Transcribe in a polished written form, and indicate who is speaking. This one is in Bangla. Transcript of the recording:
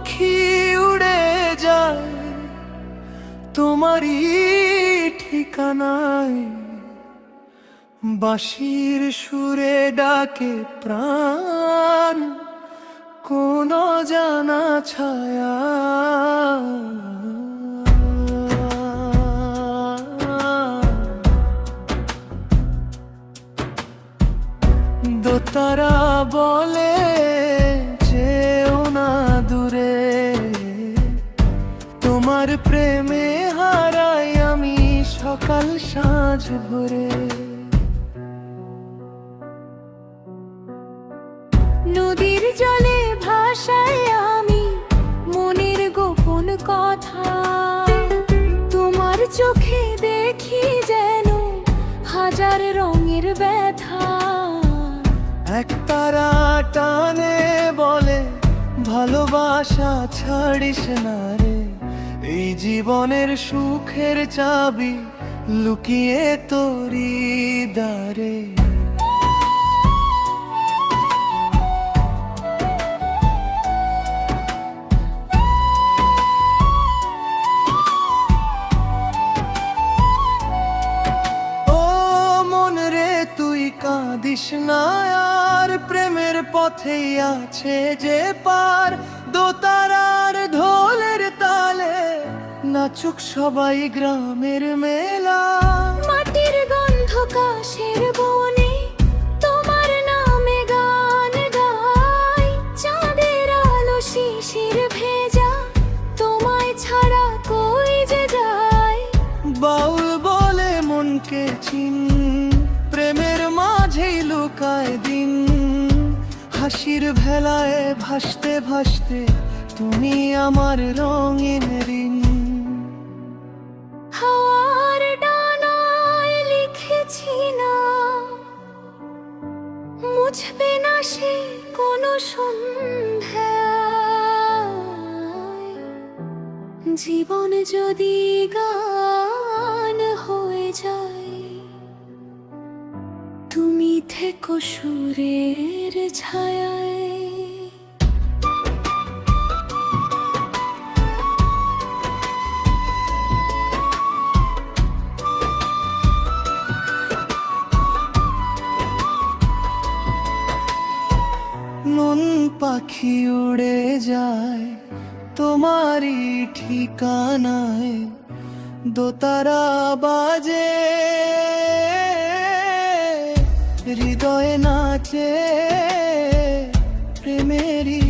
Speaker 1: পাখি উড়ে যায় তোমারই ঠিকানায়, বাঁশির সুরে ডাকে প্রাণ কোন জানা ছায়া। দোতারা বলে যেও না দূরে, তোমার প্রেমে হারাই আমি সকাল সাঁঝ ভোরে।
Speaker 2: নদীর জলে ভাসাই আমি মনের গোপন কথা, তোমার চোখে দেখি যেন হাজার রঙের ব্যথা।
Speaker 1: এক তারা টানে বলে ভালোবাসা ছাড়িস না রে, এই জীবনের সুখের চাবি লুকিয়ে তোরি দ্বারে। কাঁদিস না আর প্রেমের পথেই আছে যে পার, দোতারার ঢোলের তালে নাচুক সবাই গ্রামের মেলা।
Speaker 2: মাটির গন্ধ কাশের বনে তোমার নামে গান গাই, চাঁদের আলো শিশির ভেজা তোমায় ছাড়া কই যে যায়।
Speaker 1: বাউল বলে মনকে চিন, প্রেমের মাঝেই লুকায় দিন, হাসির ভেলায় ভাসতে ভাসতে তুমি আমার রঙিন ঋণ।
Speaker 2: হাওয়ার ডানায় লিখেছি না, মুছবে না সে কোনো সন্ধ্যায়, জীবন যদি গান হয়ে যায় তুমি থেকো সুরের ছায়ায়।
Speaker 1: নুন পাখি উড়ে যায় তোমারই ঠিকানায়, দোতারা বাজে হৃদয়ে নাচে প্রেমেরই